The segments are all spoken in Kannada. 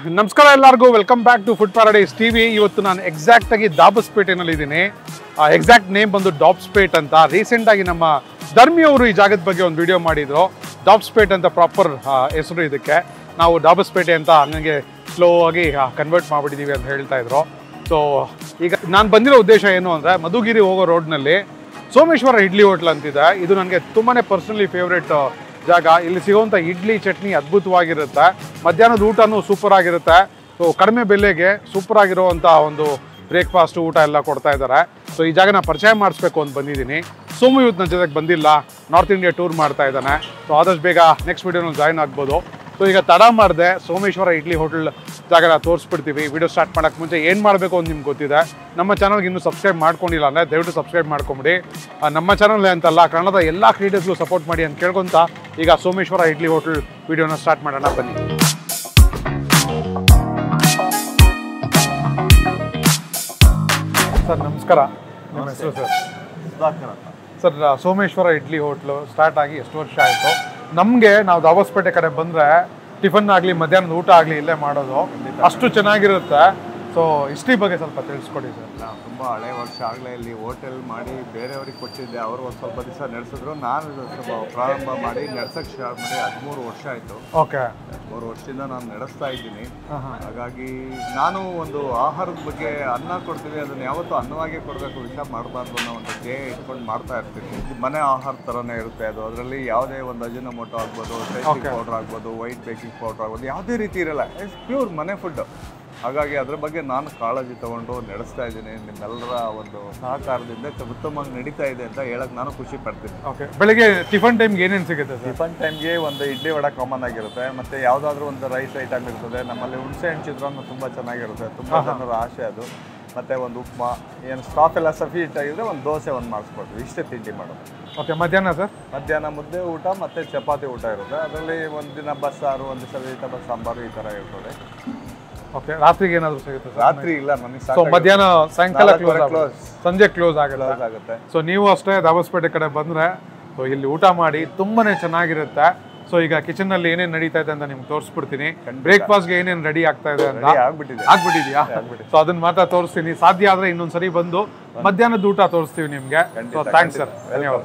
ನಮಸ್ಕಾರ ಎಲ್ಲರಿಗೂ, welcome back to Food Paradise TV. ಇವತ್ತು ನಾನು ಎಕ್ಸಾಕ್ಟ್ ಆಗಿ ದಾಬಸ್ಪೇಟೆನಲ್ಲಿ ಇದ್ದೀನಿ. ಎಕ್ಸಾಕ್ಟ್ ನೇಮ್ ಬಂದು ಡಾಬ್ಸ್ಪೇಟ್ ಅಂತ. ರೀಸೆಂಟ್ ಆಗಿ ನಮ್ಮ ಧರ್ಮಿ ಅವರು ಈ ಜಾಗದ ಬಗ್ಗೆ ಒಂದು ವಿಡಿಯೋ ಮಾಡಿದ್ರು. ಡಾಬ್ಸ್ಪೇಟ್ ಅಂತ ಪ್ರಾಪರ್ ಹೆಸರು ಇದಕ್ಕೆ. ನಾವು ಡಾಬಸ್ಪೇಟೆ ಅಂತ ಹಂಗೆ ಸ್ಲೋ ಆಗಿ ಕನ್ವರ್ಟ್ ಮಾಡಿಬಿಟ್ಟಿದ್ದೀವಿ ಅಂತ ಹೇಳ್ತಾ ಇದ್ರು. ಸೊ ಈಗ ನಾನು ಬಂದಿರೋ ಉದ್ದೇಶ ಏನು ಅಂದರೆ, ಮಧುಗಿರಿ ಹೋಗೋ ರೋಡ್ನಲ್ಲಿ ಸೋಮೇಶ್ವರ ಇಡ್ಲಿ ಹೋಟ್ಲ್ ಅಂತಿದೆ. ಇದು ನನಗೆ ತುಂಬಾ ಪರ್ಸನಲಿ ಫೇವ್ರೇಟ್ ಜಾಗ. ಇಲ್ಲಿ ಸಿಗುವಂಥ ಇಡ್ಲಿ ಚಟ್ನಿ ಅದ್ಭುತವಾಗಿರುತ್ತೆ. ಮಧ್ಯಾಹ್ನದ ಊಟನೂ ಸೂಪರ್ ಆಗಿರುತ್ತೆ. ಸೊ ಕಡಿಮೆ ಬೆಲೆಗೆ ಸೂಪರ್ ಆಗಿರುವಂಥ ಒಂದು ಬ್ರೇಕ್ಫಾಸ್ಟ್ ಊಟ ಎಲ್ಲ ಕೊಡ್ತಾ ಇದ್ದಾರೆ. ಸೊ ಈ ಜಾಗನ ಪರಿಚಯ ಮಾಡಿಸ್ಬೇಕು ಅಂತ ಬಂದಿದ್ದೀನಿ. ಸೋಮು ಇವತ್ತು ನನ್ನ ಜೊತೆಗೆ ಬಂದಿಲ್ಲ, ನಾರ್ತ್ ಇಂಡಿಯಾ ಟೂರ್ ಮಾಡ್ತಾ ಇದ್ದಾನೆ. ಸೊ ಆದಷ್ಟು ಬೇಗ ನೆಕ್ಸ್ಟ್ ವೀಡಿಯೋನಲ್ಲಿ ಜಾಯ್ನ್ ಆಗ್ಬೋದು. ಸೊ ಈಗ ತಡ ಮಾಡಿದೆ, ಸೋಮೇಶ್ವರ ಇಡ್ಲಿ ಹೋಟೆಲ್ ಜಾಗನ ತೋರಿಸ್ಬಿಡ್ತೀವಿ. ವಿಡಿಯೋ ಸ್ಟಾರ್ಟ್ ಮಾಡೋಕ್ಕೆ ಮುಂಚೆ ಏನು ಮಾಡಬೇಕು ಅಂತ ನಿಮ್ಗೆ ಗೊತ್ತಿದೆ. ನಮ್ಮ ಚಾನಲ್ಗೆ ಇನ್ನೂ ಸಬ್ಸ್ಕ್ರೈಬ್ ಮಾಡ್ಕೊಂಡಿಲ್ಲ ಅಂದರೆ ದಯವಿಟ್ಟು ಸಬ್ಸ್ಕ್ರೈಬ್ ಮಾಡ್ಕೊಂಬಿಡಿ. ನಮ್ಮ ಚಾನಲ್ ಅಂತಲ್ಲ, ಕನ್ನಡದ ಎಲ್ಲ ಕ್ರಿಯೇಟರ್ಸ್ಗೂ ಸಪೋರ್ಟ್ ಮಾಡಿ ಅಂತ ಕೇಳ್ಕೊಂತ ಈಗ ಸೋಮೇಶ್ವರ ಇಡ್ಲಿ ಹೋಟೆಲ್ ವಿಡಿಯೋನ ಸ್ಟಾರ್ಟ್ ಮಾಡೋಣ ಬನ್ನಿ. ಸರ್ ನಮಸ್ಕಾರ, ನಿಮ್ಮ ಹೆಸರು sir? Sir, Someshwara idli hotel start ಆಗಿ ಎಷ್ಟು ವರ್ಷ ಆಯಿತು? ನಮಗೆ ನಾವು ದಾಬಸ್ಪೇಟೆ ಕಡೆ ಬಂದರೆ ಟಿಫನ್ ಆಗಲಿ ಮಧ್ಯಾಹ್ನದ ಊಟ ಆಗಲಿ ಇಲ್ಲೇ ಮಾಡೋದು, ಅಷ್ಟು ಚೆನ್ನಾಗಿರುತ್ತೆ. ಸೊ ಹಿಸ್ಟ್ರಿ ಬಗ್ಗೆ ಸ್ವಲ್ಪ ತಿಳಿಸ್ಕೊಡಿ ಸರ್. ನಾನು ತುಂಬ ಹಳೆ ವರ್ಷ ಆಗಲೇ ಇಲ್ಲಿ ಹೋಟೆಲ್ ಮಾಡಿ ಬೇರೆಯವ್ರಿಗೆ ಕೊಟ್ಟಿದ್ದೆ. ಅವರು ಒಂದು ಸ್ವಲ್ಪ ದಿವಸ ನಡೆಸಿದ್ರು. ನಾನು ಸ್ವಲ್ಪ ಪ್ರಾರಂಭ ಮಾಡಿ ನಡ್ಸೋಕ್ಕೆ ಸ್ಟಾರ್ಟ್ ಮಾಡಿ 13 ವರ್ಷ ಆಯಿತು. ಓಕೆ, 13 ವರ್ಷದಿಂದ ನಾನು ನಡೆಸ್ತಾ ಇದ್ದೀನಿ. ಹಾಗಾಗಿ ನಾನು ಒಂದು ಆಹಾರದ ಬಗ್ಗೆ ಅನ್ನ ಕೊಡ್ತೀವಿ, ಅದನ್ನು ಯಾವತ್ತೂ ಅನ್ನವಾಗೇ ಕೊಡಬೇಕು, ವಿಷ ಮಾಡಬಾರ್ದು ಅನ್ನೋ ಒಂದು ಧ್ಯೇಯ ಇಟ್ಕೊಂಡು ಮಾಡ್ತಾ ಇರ್ತೀನಿ. ಮನೆ ಆಹಾರ ಥರನೇ ಇರುತ್ತೆ ಅದು. ಅದರಲ್ಲಿ ಯಾವುದೇ ಒಂದು ಅಜಿನೋಮೋಟೊ ಆಗ್ಬೋದು, ಟೇಸ್ಟಿಂಗ್ ಪೌಡ್ರ್ ಆಗ್ಬೋದು, ವೈಟ್ ಬೇಕಿಂಗ್ ಪೌಡ್ರ್ ಆಗ್ಬೋದು, ಯಾವುದೇ ರೀತಿ ಇರಲ್ಲ. ಇಟ್ಸ್ ಪ್ಯೂರ್ ಮನೆ ಫುಡ್. ಹಾಗಾಗಿ ಅದ್ರ ಬಗ್ಗೆ ನಾನು ಕಾಳಜಿ ತೊಗೊಂಡು ನಡೆಸ್ತಾ ಇದ್ದೀನಿ. ನಿಮ್ಮೆಲ್ಲರ ಒಂದು ಸಹಕಾರದಿಂದ ಉತ್ತಮವಾಗಿ ನಡೀತಾ ಇದೆ ಅಂತ ಹೇಳಕ್ಕೆ ನಾನು ಖುಷಿ ಪಡ್ತೀನಿ. ಓಕೆ, ಬೆಳಗ್ಗೆ ಟಿಫನ್ ಟೈಮ್ಗೆ ಏನೇನು ಸಿಗುತ್ತೆ ಸರ್? ಟಿಫನ್ ಟೈಮ್ಗೆ ಒಂದು ಇಡ್ಲಿ ವಡೆ ಕಾಮನ್ ಆಗಿರುತ್ತೆ, ಮತ್ತು ಯಾವುದಾದ್ರೂ ಒಂದು ರೈಸ್ ಐಟಮ್ ಇರ್ತದೆ. ನಮ್ಮಲ್ಲಿ ಹುಣಸೆ ಹಣ್ಣು ಚಿತ್ರಾನ್ನ ತುಂಬ ಚೆನ್ನಾಗಿರುತ್ತೆ, ತುಂಬ ಜನರ ಆಸೆ ಅದು. ಮತ್ತು ಒಂದು ಉಪ್ಮಾ, ಏನು ಸ್ಟಾಫ್ ಎಲ್ಲ ಸಫಿಟ್ ಆಗಿದ್ರೆ ಒಂದು ದೋಸೆ ಒಂದು ಮಾಡಿಸ್ಕೊಡ್ತೀವಿ. ಇಷ್ಟೇ ತಿಂಡಿ ಮಾಡೋದು. ಓಕೆ, ಮಧ್ಯಾಹ್ನ ಸರ್? ಮಧ್ಯಾಹ್ನ ಮುದ್ದೆ ಊಟ ಮತ್ತು ಚಪಾತಿ ಊಟ ಇರುತ್ತೆ. ಅದರಲ್ಲಿ ಒಂದು ದಿನ ಬಸ್ಸಾರು, ಒಂದು ದಿವಸ ಸಾಂಬಾರು ಈ ಥರ ಇರ್ತದೆ. ಓಕೆ, ರಾತ್ರಿಗೆ ಏನಾದರೂ ಸಿಗುತ್ತೆ ಸರ್? ರಾತ್ರಿ ಇಲ್ಲ, ನನಗೆ ಸೊ ಮಧ್ಯಾಹ್ನ ಸಾಯಂಕಾಲ ಕ್ಲೋಸ್, ಸಂಜೆ ಕ್ಲೋಸ್ ಆಗುತ್ತೆ. ಸೊ ನೀವು ಅಷ್ಟೇ ದಾಬಸ್ಪೇಟೆ ಕಡೆ ಬಂದರೆ ಸೊ ಇಲ್ಲಿ ಊಟ ಮಾಡಿ ತುಂಬಾ ಚೆನ್ನಾಗಿರುತ್ತೆ. ಸೊ ಈಗ ಕಿಚನ್ನಲ್ಲಿ ಏನೇನು ನಡೀತಾ ಇದೆ ಅಂತ ನಿಮ್ಗೆ ತೋರಿಸ್ಬಿಡ್ತೀನಿ. ಬ್ರೇಕ್ಫಾಸ್ಟ್ಗೆ ಏನೇನು ರೆಡಿ ಆಗ್ತಾ ಇದೆ ಅಂತ ಆಗ್ಬಿಟ್ಟಿದ್ಯಾ? ಸೊ ಅದನ್ನ ಮಾತ್ರ ತೋರಿಸ್ತೀನಿ. ಸಾಧ್ಯ ಆದರೆ ಇನ್ನೊಂದ್ಸರಿ ಬಂದು ಮಧ್ಯಾಹ್ನದ ಊಟ ತೋರಿಸ್ತೀವಿ ನಿಮಗೆ. ಸೊ ಥ್ಯಾಂಕ್ಸ್ ಸರ್, ಧನ್ಯವಾದ.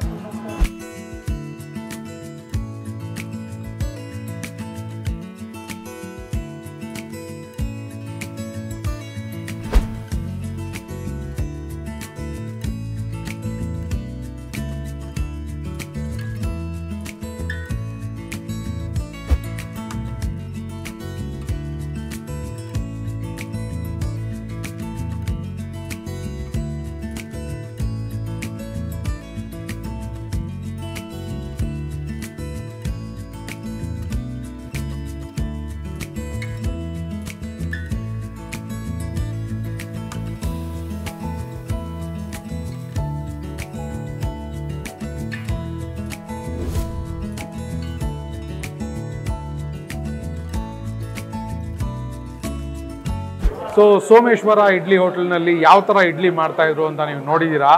ಸೊ ಸೋಮೇಶ್ವರ ಇಡ್ಲಿ ಹೋಟೆಲ್ನಲ್ಲಿ ಯಾವ ಥರ ಇಡ್ಲಿ ಮಾಡ್ತಾಯಿದ್ರು ಅಂತ ನೀವು ನೋಡಿದ್ದೀರಾ.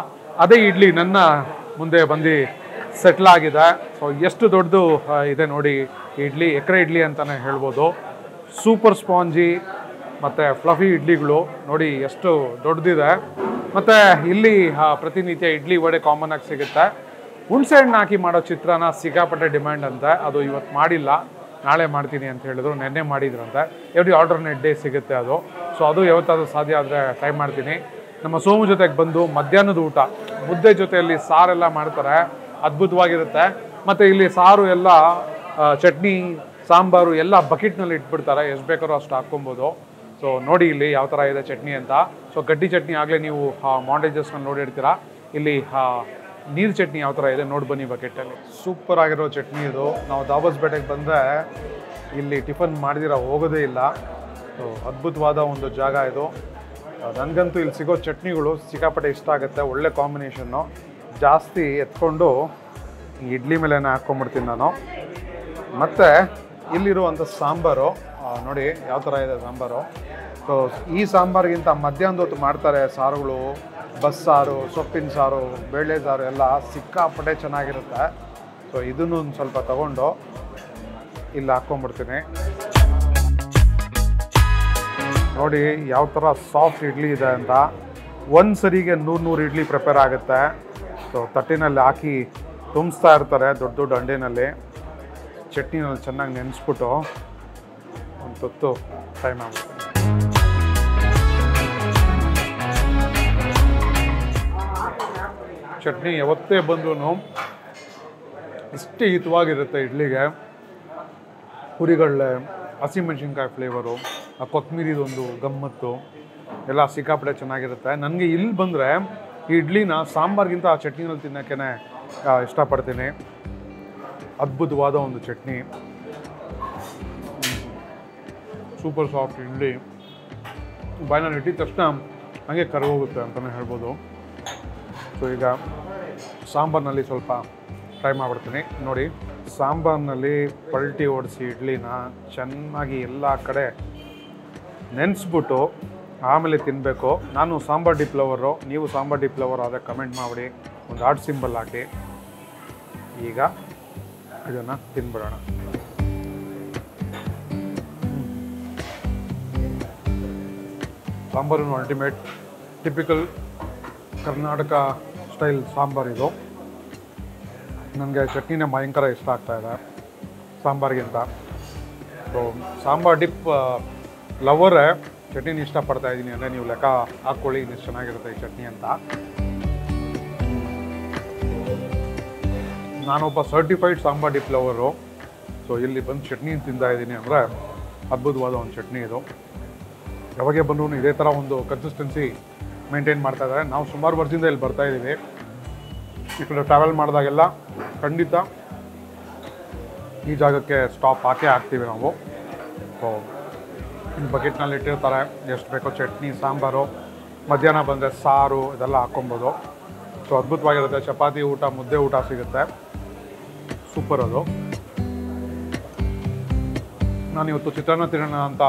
ಅದೇ ಇಡ್ಲಿ ನನ್ನ ಮುಂದೆ ಬಂದು ಸೆಟ್ಲ್ ಆಗಿದೆ. ಸೊ ಎಷ್ಟು ದೊಡ್ಡದು ಇದೆ ನೋಡಿ ಇಡ್ಲಿ, ಎಕರೆ ಇಡ್ಲಿ ಅಂತಲೇ ಹೇಳ್ಬೋದು. ಸೂಪರ್ ಸ್ಪಾಂಜಿ ಮತ್ತು ಫ್ಲಫಿ ಇಡ್ಲಿಗಳು ನೋಡಿ ಎಷ್ಟು ದೊಡ್ಡದಿದೆ. ಮತ್ತು ಇಲ್ಲಿ ಪ್ರತಿನಿತ್ಯ ಇಡ್ಲಿ ವಡೆ ಕಾಮನ್ ಆಗಿ ಸಿಗುತ್ತೆ. ಹುಣಸೆ ಹಣ್ಣು ಹಾಕಿ ಮಾಡೋ ಚಿತ್ರಾನ್ನ ಸಿಕ್ಕಾಪಟ್ಟೆ ಡಿಮ್ಯಾಂಡ್ ಅಂತೆ. ಅದು ಇವತ್ತು ಮಾಡಿಲ್ಲ, ನಾಳೆ ಮಾಡ್ತೀನಿ ಅಂತ ಹೇಳಿದ್ರು. ನೆನ್ನೆ ಮಾಡಿದ್ರಂತೆ. ಎವ್ರಿ ಆಲ್ಟರ್ನೇಟ್ ಡೇ ಸಿಗುತ್ತೆ ಅದು. ಸೊ ಅದು ಯಾವತ್ತಾದ್ರೂ ಸಾಧ್ಯ ಆದರೆ ಟ್ರೈ ಮಾಡ್ತೀನಿ. ನಮ್ಮ ಸೋಮು ಜೊತೆಗೆ ಬಂದು ಮಧ್ಯಾಹ್ನದ ಊಟ ಮುದ್ದೆ ಜೊತೆಯಲ್ಲಿ ಸಾರೆಲ್ಲ ಮಾಡ್ತಾರೆ, ಅದ್ಭುತವಾಗಿರುತ್ತೆ. ಮತ್ತು ಇಲ್ಲಿ ಸಾರು ಎಲ್ಲ ಚಟ್ನಿ ಸಾಂಬಾರು ಎಲ್ಲ ಬಕೆಟ್ನಲ್ಲಿ ಇಟ್ಬಿಡ್ತಾರೆ, ಎಷ್ಟು ಬೇಕಾದ್ರೂ ಅಷ್ಟು ಹಾಕ್ಕೊಬೋದು. ಸೊ ನೋಡಿ ಇಲ್ಲಿ ಯಾವ ಥರ ಇದೆ ಚಟ್ನಿ ಅಂತ. ಸೊ ಗಡ್ಡಿ ಚಟ್ನಿ ಆಗಲೇ ನೀವು ಮಾಂಟೇಜಸ್ನಲ್ಲಿ ನೋಡಿರ್ತೀರ. ಇಲ್ಲಿ ನೀರು ಚಟ್ನಿ ಯಾವ ಥರ ಇದೆ ನೋಡಿ ಬನ್ನಿ ಬಕೆಟಲ್ಲಿ. ಸೂಪರ್ ಆಗಿರೋ ಚಟ್ನಿ ಇದು. ನಾವು ದಾಬಸ್ಪೇಟೆಗೆ ಬಂದರೆ ಇಲ್ಲಿ ಟಿಫನ್ ಮಾಡಿದಿರ ಹೋಗೋದೇ ಇಲ್ಲ. ಸೊ ಅದ್ಭುತವಾದ ಒಂದು ಜಾಗ ಇದು. ನನಗಂತೂ ಇಲ್ಲಿ ಸಿಗೋ ಚಟ್ನಿಗಳು ಸಿಕ್ಕಾಪಟ್ಟೆ ಇಷ್ಟ ಆಗುತ್ತೆ. ಒಳ್ಳೆ ಕಾಂಬಿನೇಷನ್ನು. ಜಾಸ್ತಿ ಎತ್ಕೊಂಡು ಇಡ್ಲಿ ಮೇಲೆ ಹಾಕ್ಕೊಂಬಿಡ್ತೀನಿ ನಾನು. ಮತ್ತು ಇಲ್ಲಿರುವಂಥ ಸಾಂಬಾರು ನೋಡಿ ಯಾವ ಥರ ಇದೆ ಸಾಂಬಾರು. ಸೊ ಈ ಸಾಂಬಾರಿಗಿಂತ ಮಧ್ಯಾಹ್ನದ ಹೊತ್ತು ಮಾಡ್ತಾರೆ ಸಾರುಗಳು, ಬಸ್ಸಾರು, ಸೊಪ್ಪಿನ ಸಾರು, ಬೇಳೆ ಸಾರು ಎಲ್ಲ ಸಿಕ್ಕಾಪಟ್ಟೆ ಚೆನ್ನಾಗಿರುತ್ತೆ. ಸೊ ಇದನ್ನು ಒಂದು ಸ್ವಲ್ಪ ತಗೊಂಡು ಇಲ್ಲಿ ಹಾಕ್ಕೊಂಬಿಡ್ತೀನಿ. ನೋಡಿ ಯಾವ ಥರ ಸಾಫ್ಟ್ ಇಡ್ಲಿ ಇದೆ ಅಂತ. ಒಂದು ಸರಿಗೆ 100 ಇಡ್ಲಿ ಪ್ರಿಪೇರ್ ಆಗುತ್ತೆ. ಸೊ ತಟ್ಟೆನಲ್ಲಿ ಹಾಕಿ ತುಂಬಿಸ್ತಾ ಇರ್ತಾರೆ ದೊಡ್ಡ ದೊಡ್ಡ ಹಂಡೆನಲ್ಲಿ. ಚಟ್ನಿನಲ್ಲಿ ಚೆನ್ನಾಗಿ ನೆನೆಸ್ಬಿಟ್ಟು ಒಂದು ಹೊತ್ತು ಫ್ರೈ ಮಾಡ್ಬಿಡ್ತೀನಿ. ಚಟ್ನಿ ಯಾವತ್ತೇ ಬಂದ್ರೂ ಇಷ್ಟೇ ಹಿತವಾಗಿರುತ್ತೆ ಇಡ್ಲಿಗೆ. ಪುರಿಗಳೇ, ಹಸಿಮೆಣ್ಸಿನ್ಕಾಯಿ ಫ್ಲೇವರು, ಆ ಕೊತ್ತಂಬರಿದೊಂದು ಗಮ್ಮತ್ತು ಎಲ್ಲ ಸಿಕ್ಕಾಪಟ್ಟೆ ಚೆನ್ನಾಗಿರುತ್ತೆ. ನನಗೆ ಇಲ್ಲಿ ಬಂದರೆ ಈ ಇಡ್ಲಿನ ಸಾಂಬಾರ್ಗಿಂತ ಆ ಚಟ್ನಿನಲ್ಲಿ ತಿನ್ನೋಕ್ಕೇ ಇಷ್ಟಪಡ್ತೀನಿ. ಅದ್ಭುತವಾದ ಒಂದು ಚಟ್ನಿ, ಸೂಪರ್ ಸಾಫ್ಟ್ ಇಡ್ಲಿ. ಬಾಯಿನಲ್ಲಿ ಇಟ್ಟಿದ ತಕ್ಷಣ ಹಾಗೆ ಕರಗೋಗುತ್ತೆ ಅಂತಲೇ ಹೇಳ್ಬೋದು. ಸೊ ಈಗ ಸಾಂಬಾರಿನಲ್ಲಿ ಸ್ವಲ್ಪ ಫ್ರೈ ಮಾಡಿಬಿಡ್ತೀನಿ. ನೋಡಿ, ಸಾಂಬಾರಿನಲ್ಲಿ ಪಲ್ಟಿ ಓಡಿಸಿ ಇಡ್ಲಿನ ಚೆನ್ನಾಗಿ ಎಲ್ಲ ಕಡೆ ನೆನೆಸ್ಬಿಟ್ಟು ಆಮೇಲೆ ತಿನ್ನಬೇಕು. ನಾನು ಸಾಂಬಾರ್ ಡಿಪ್ ಲವರು, ನೀವು ಸಾಂಬಾರ್ ಡಿಪ್ ಲವರ್ ಆದರೆ ಕಮೆಂಟ್ ಮಾಡಿ, ಒಂದು ಹಾರ್ಟ್ ಸಿಂಬಲ್ ಹಾಕಿ. ಈಗ ಇದನ್ನು ತಿನ್ಬಿಡೋಣ. Sambar ultimate, typical Karnataka style sambar ಇದು. ನನಗೆ ಚಟ್ನಿನೇ ಭಯಂಕರ ಇಷ್ಟ ಆಗ್ತಾಯಿದೆ ಸಾಂಬಾರಿಗಿಂತ. ಸೊ ಸಾಂಬಾರ್ ಡಿಪ್ ಲವರೇ ಚಟ್ನಿನ ಇಷ್ಟಪಡ್ತಾ ಇದ್ದೀನಿ ಅಂದರೆ ನೀವು ಲೆಕ್ಕ ಹಾಕ್ಕೊಳ್ಳಿ ಇನ್ನಿಷ್ಟು ಚೆನ್ನಾಗಿರುತ್ತೆ ಈ ಚಟ್ನಿ ಅಂತ. ನಾನೊಬ್ಬ certified sambar dip lover. So ಇಲ್ಲಿ ಬಂದು ಚಟ್ನಿ ತಿಂತಾ ಇದ್ದೀನಿ ಅಂದರೆ ಅದ್ಭುತವಾದ ಒಂದು ಚಟ್ನಿ ಇದು. ಯಾವಾಗೇ ಬಂದರೂ ಇದೇ ಥರ ಒಂದು ಕನ್ಸಿಸ್ಟೆನ್ಸಿ ಮೇಂಟೈನ್ ಮಾಡ್ತಾ ಇದ್ದಾರೆ. ನಾವು ಸುಮಾರು ವರ್ಷದಿಂದ ಇಲ್ಲಿ ಬರ್ತಾಯಿದ್ದೀವಿ. ಈ ಕಡೆ ಟ್ರಾವೆಲ್ ಮಾಡಿದಾಗೆಲ್ಲ ಖಂಡಿತ ಈ ಜಾಗಕ್ಕೆ ಸ್ಟಾಪ್ ಹಾಕೇ ಹಾಕ್ತೀವಿ ನಾವು. ಸೊ ಬಕೆಟ್ನಲ್ಲಿ ಇಟ್ಟಿರ್ತಾರೆ, ಎಷ್ಟು ಬೇಕೋ ಚಟ್ನಿ, ಸಾಂಬಾರು. ಮಧ್ಯಾಹ್ನ ಬಂದರೆ ಸಾರು ಇದೆಲ್ಲ ಹಾಕ್ಕೊಬೋದು. ಸೊ ಅದ್ಭುತವಾಗಿರುತ್ತೆ. ಚಪಾತಿ ಊಟ, ಮುದ್ದೆ ಊಟ ಸಿಗುತ್ತೆ. ಸೂಪರ್ ಅದು. ನಾನಿವತ್ತು ಚಿತ್ರಾನ್ನ ತಿನ್ನೋಣ ಅಂತ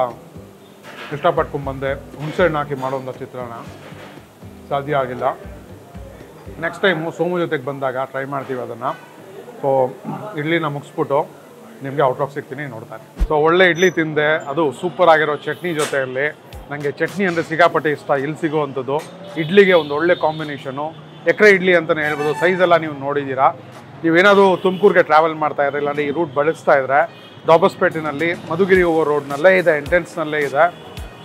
ಇಷ್ಟಪಟ್ಕೊಂಡ್ಬಂದೆ. ಹುಣಸೆಹಣ್ಣು ಹಾಕಿ ಮಾಡೋಂಥ ಚಿತ್ರಾನ್ನ ಸಾಧ್ಯ ಆಗಿಲ್ಲ. ನೆಕ್ಸ್ಟ್ ಟೈಮು ಸೋಮು ಜೊತೆಗೆ ಬಂದಾಗ ಟ್ರೈ ಮಾಡ್ತೀವಿ ಅದನ್ನು. ಸೊ ಇಡ್ಲಿನ ಮುಗಿಸ್ಬಿಟ್ಟು ನಿಮಗೆ ಔಟ್ಲಾಕ್ ಸಿಗ್ತೀನಿ, ನೋಡ್ತಾನೆ. ಸೊ ಒಳ್ಳೆ ಇಡ್ಲಿ ತಿಂದೆ, ಅದು ಸೂಪರ್ ಆಗಿರೋ ಚಟ್ನಿ ಜೊತೆಯಲ್ಲಿ. ನನಗೆ ಚಟ್ನಿ ಅಂದರೆ ಸಿಕ್ಕಾಪಟ್ಟೆ ಇಷ್ಟ. ಇಲ್ಲಿ ಸಿಗೋವಂಥದ್ದು ಇಡ್ಲಿಗೆ ಒಂದು ಒಳ್ಳೆ ಕಾಂಬಿನೇಷನು. ಎಕರೆ ಇಡ್ಲಿ ಅಂತಲೇ ಹೇಳ್ಬೋದು. ಸೈಜೆಲ್ಲ ನೀವು ನೋಡಿದ್ದೀರಾ. ನೀವೇನಾದರೂ ತುಮಕೂರಿಗೆ ಟ್ರಾವೆಲ್ ಮಾಡ್ತಾ ಇದ್ರೆ, ಇಲ್ಲಾಂದರೆ ಈ ರೂಟ್ ಬಳಸ್ತಾ ಇದ್ದರೆ, ದಾಬಸ್ಪೇಟೆನಲ್ಲಿ ಮಧುಗಿರಿ ಹೋಗೋ ರೋಡ್ನಲ್ಲೇ ಇದೆ, ಎಂಟ್ರೆನ್ಸ್ನಲ್ಲೇ ಇದೆ.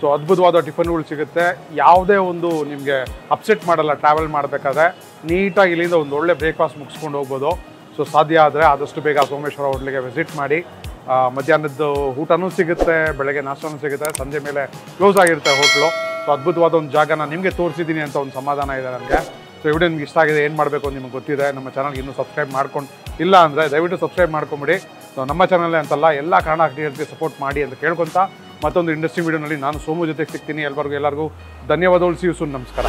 ಸೊ ಅದ್ಭುತವಾದ ಟಿಫನ್ಗಳು ಸಿಗುತ್ತೆ. ಯಾವುದೇ ಒಂದು ನಿಮಗೆ ಅಪ್ಸೆಟ್ ಮಾಡಲ್ಲ. ಟ್ರಾವೆಲ್ ಮಾಡಬೇಕಾದ್ರೆ ನೀಟಾಗಿ ಇಲ್ಲಿಂದ ಒಂದು ಒಳ್ಳೆ ಬ್ರೇಕ್ಫಾಸ್ಟ್ ಮುಗಿಸ್ಕೊಂಡು ಹೋಗ್ಬೋದು. ಸೊ ಸಾಧ್ಯ ಆದರೆ ಆದಷ್ಟು ಬೇಗ ಸೋಮೇಶ್ವರ ಹೋಟ್ಲಿಗೆ ವಿಸಿಟ್ ಮಾಡಿ. ಮಧ್ಯಾಹ್ನದ ಊಟನೂ ಸಿಗುತ್ತೆ, ಬೆಳಗ್ಗೆ ನಾಷ್ಟನೂ ಸಿಗುತ್ತೆ, ಸಂಜೆ ಮೇಲೆ ಕ್ಲೋಸ್ ಆಗಿರುತ್ತೆ ಹೋಟ್ಲು. ಸೊ ಅದ್ಭುತವಾದ ಒಂದು ಜಾಗನ ನಿಮಗೆ ತೋರಿಸಿದ್ದೀನಿ ಅಂತ ಒಂದು ಸಮಾಧಾನ ಇದೆ ನನಗೆ. ಸೊ ವಿಡಿಯೋ ನಿಮ್ಗೆ ಇಷ್ಟ ಆಗಿದೆ, ಏನು ಮಾಡಬೇಕು ಅಂತ ನಿಮಗೆ ಗೊತ್ತಿದೆ. ನಮ್ಮ ಚಾನಲ್ಗೆ ಇನ್ನೂ ಸಬ್ಸ್ಕ್ರೈಬ್ ಮಾಡ್ಕೊಂಡು ಇಲ್ಲ ಅಂದರೆ ದಯವಿಟ್ಟು ಸಬ್ಸ್ಕ್ರೈಬ್ ಮಾಡ್ಕೊಂಬಿಡಿ. ಸೊ ನಮ್ಮ ಚಾನಲ್ಲೇ ಅಂತಲ್ಲ, ಎಲ್ಲ ಕನ್ನಡ ಕ್ರಿಯೇಟರ್ಸ್ಗೆ ಸಪೋರ್ಟ್ ಮಾಡಿ ಅಂತ ಕೇಳ್ಕೊತಾ ಮತ್ತೊಂದು ಇಂಡಸ್ಟ್ರಿ ವೀಡಿಯೋನಲ್ಲಿ ನಾನು ಸೋಮು ಜೊತೆಗೆ ಸಿಗ್ತೀನಿ. ಎಲ್ಲರಿಗೂ ಧನ್ಯವಾದಗಳು. See you soon. ನಮಸ್ಕಾರ.